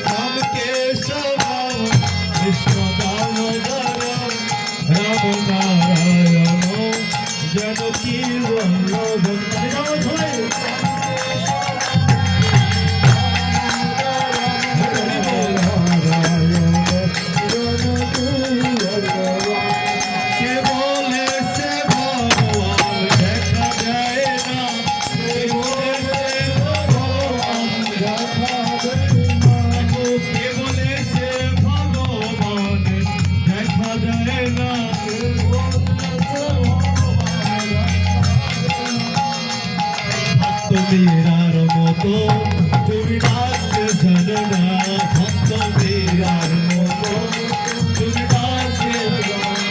नाम केशव कृष्ण दामोदर राम नारायण जानकी वल्लभ मेरार मतो তুমি ডাকতে জানো না ভক্ত মেরার মতো তুমি ডাকতে জানো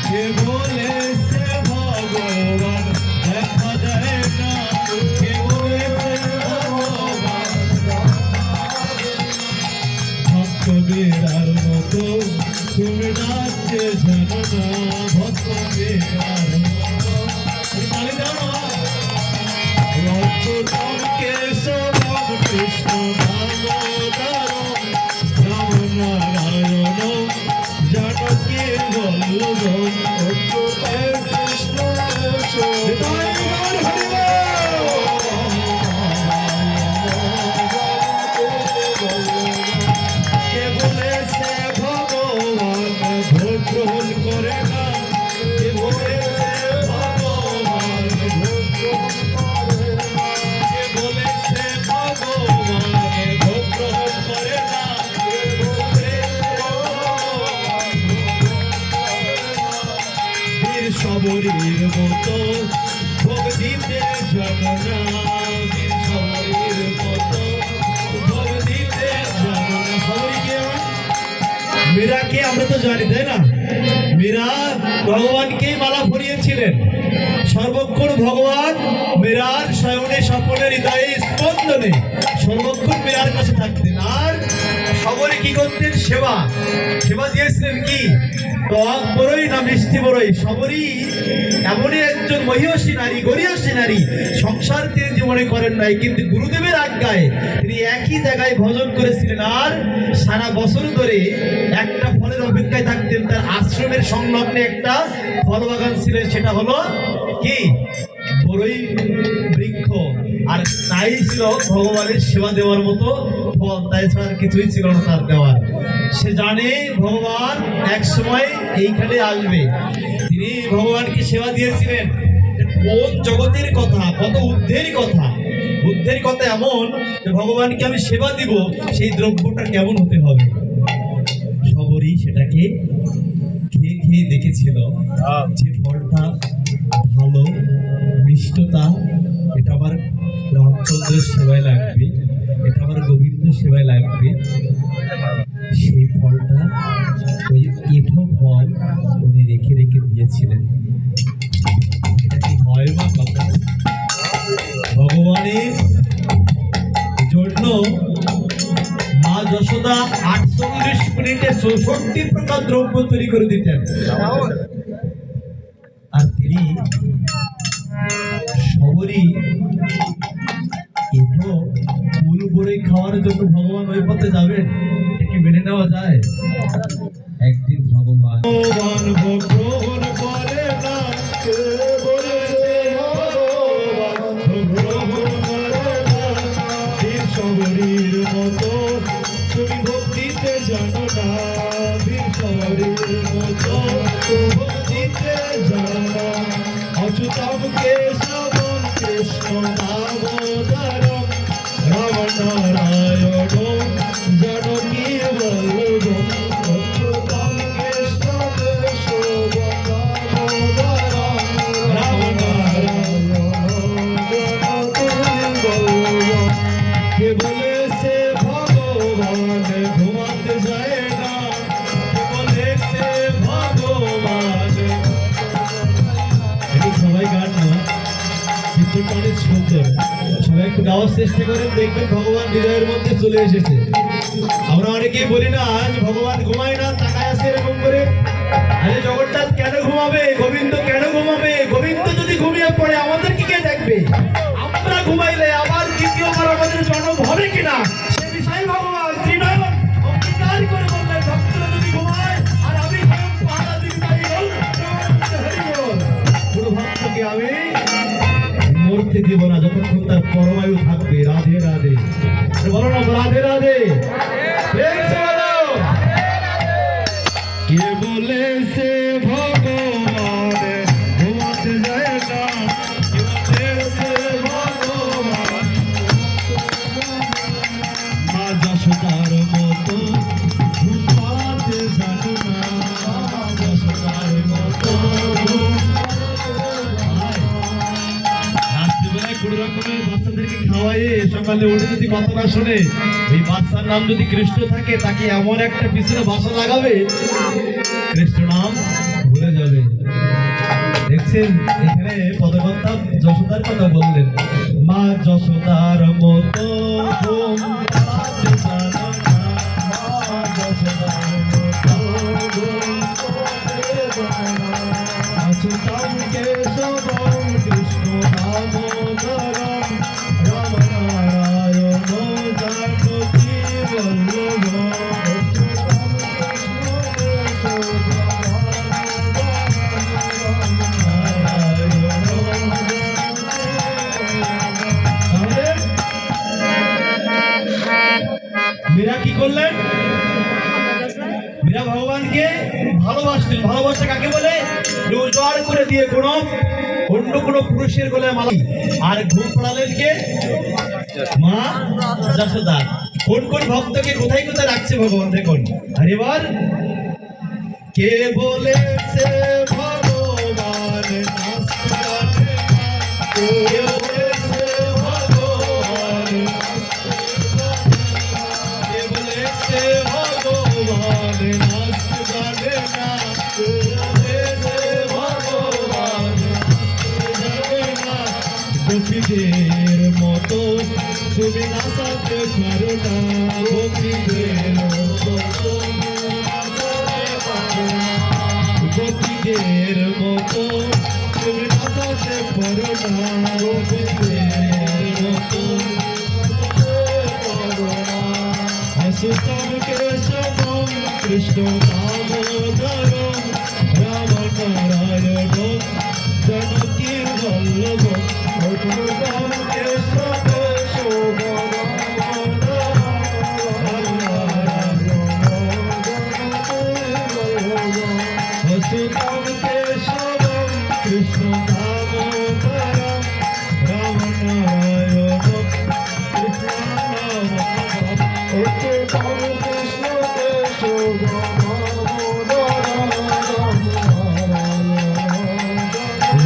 কে বলেছে ভগবান দেখা যায় না কে বলেছে ভগবান ভক্ত মেরার মতো তুমি ডাকতে জানো না ভক্ত মেরার মতো তুমি বলে জানো नाम केशव कृष्ण दामोदर राम नारायण जानकी वल्लभ कृष्ण के बोले से भगवान भोग ग्रहण करे ना के बोले से भगवान भोग শবরীর মতো ভোগ দিতে জানো না বীর শবরীর মতো ভোগ দিতে জানো না শবরীকে মীরাকে আমরা তো জানি তাই না মীরা ভগবানকেই মালা পরিয়েছিলেন সর্বক্ষণ ভগবান মীরার শয়নে স্বপনে হৃদয়ে স্পন্দনে সর্বক্ষণ মীরার কাছে থাকতেন আর শবরী কি করতেন সেবা সেবা দিয়েছিলেন কি টক বড়ই না মিষ্টি বড়ই শবরী এমনই একজন মহিষী নারী গরিয়সী নারী সংসার তিনি জীবনে করেন নাই কিন্তু গুরুদেবের আজ্ঞায় তিনি একই জায়গায় ভজন করেছিলেন আর সারা বছর ধরে একটা ফলের অপেক্ষায় থাকতেন তার আশ্রমের সংলগ্নে একটা ফল বাগান ছিল সেটা হলো কি বড়ই বৃক্ষ আর তাই ছিল ভগবানের সেবা দেওয়ার মতো ফল তাই ছাড়া আর কিছুই ছিল না তার দেওয়ার সে জানে ভগবান এক সময় এইখানে আসবে তিনি ভগবানকে সেবা দিয়েছিলেন কোন জগতের কথা কত বুদ্ধের কথা এমন যে ভগবানকে আমি সেবা দিব সেই দ্রব্যটা কেমন হতে হবে সবরই সেটাকে খেয়ে খেয়ে দেখেছিল যে ফলটা ভালো মিষ্টতা এটা আমার রামচন্দ্রের সেবায় লাগবে এটা আমার গোবিন্দ সেবায় লাগবে সেই ফলটা ওই এঠো ফল উনি রেখে রেখে দিয়েছিলেন এটা কি হয় বা কথা ভগবানের জন্য মা যশোদা 48 মিনিটে 64 প্রকার দ্রব্য তৈরি করে দিতেন আর তিনি শবরী এটো ফুল ভরে খাওয়ার জন্য ভগবান ওই পথে যাবেন এটা কি মেনে নেওয়া যায় একদিন ভগবান গ্রহণ করে না কে বলেছে ভগবান গ্রহণ করে না বীর শবরীর মতো তুমি ভক্তিতে জানো না বীর শবরীর মতো ভক্তিতে জানো না অচ্যুতম কেশব কৃষ্ণ দামোদর রাম নারায়ণ जानकी वल्लभ अच्युतम कृष्ण केशव दामोदर राम नारायण जानकी वल्लभ के बोले से भगवान घुमाते जाए ना के बोले से भगवान सबाई गान ना চিত্রটা অনেক সুন্দর সবাই একটু গাওয়ার চেষ্টা করেন দেখবেন ভগবান হৃদয়ের মধ্যে চলে এসেছে আমরা অনেকেই বলি না আজ ভগবান ঘুমায় না তাকায় আছে এরকম করে আরে জগন্নাথ কেন ঘুমাবে গোবিন্দ কেন ঘুমাবে গোবিন্দ যদি ঘুমিয়ে পড়ে আমাদের কি কে দেখবে আমরা ঘুমাইলে আবার দ্বিতীয়বার আমাদের পরমায়ু থাকবে। রাধে রাধে, বলো না রাধে রাধে। প্রেম সে বলো। কে বলেছে ভগবান ঘুমাতে যায় না? কে বলেছে ভগবান মা যশোদার মতো ঘুমাতে জানো না? মা যশোদার মতো রাত্রিবেলায় কোনো রকমের বাচ্চাদেরকে খাওয়াই সকালে উঠে যদি কথা না শোনে, ওই বাচ্চার নাম যদি কৃষ্ণ থাকে, তাকে এমন একটা পিছনে বাসা লাগাবে, কৃষ্ণ নাম ভুলে যাবে। দেখছেন এখানে পদকর্তা যশোদার কথা বললেন, মা যশোদার মতো ঘুমাতে জানো না? মা যশোদার মতো ঘুমাতে জানো না? অচ্যুতম কেশবম কৃষ্ণ দামোদরম রাম নারায়ণ জানকী বল্লভম। মীরা কি করলেন? মীরা ভগবানকে ভালোবাসতেন। ভালোবাসা কাকে বলে? রোজগার করে দিয়ে অন্য কোনো পুরুষের গলায় মালা, আর ঘুম পড়ালেন কে? মা যশোদা। কোন কোন ভক্তকে কোথায় কোথায় রাখছে ভগবান দেখুন। আর এবার কে বলেছে ভগবান নাচতে জানে না? কে বলেছে ভগবান কে বলেছে ভগবান নাচতে জানে না? কে বলেছে ভগবান নাচতে জানে না? গোপীদের মতো তুমি নাচাতে পারো না। গোপীদের মতো গোপীদের মতো তুমি নাচাতে পারো না। গোপীদের মতো অচ্যুতম কেশবম কৃষ্ণ দামোদরম রাম নারায়ণ জানকী বল্লভম। অচ্যুতম কেশব অচ্যুতম কেশবম কৃষ্ণ দামোদরম রাম নারায়ণ কৃষ্ণ নাম। অচ্যুতম কৃষ্ণ কেশব দামোদরম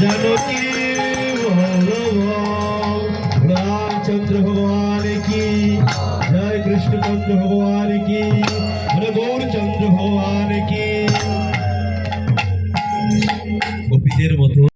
জানকী বল্লভম। রামচন্দ্র ভগবান কি জয়, কৃষ্ণচন্দ্র ভগবান কি, গৌরচন্দ্র।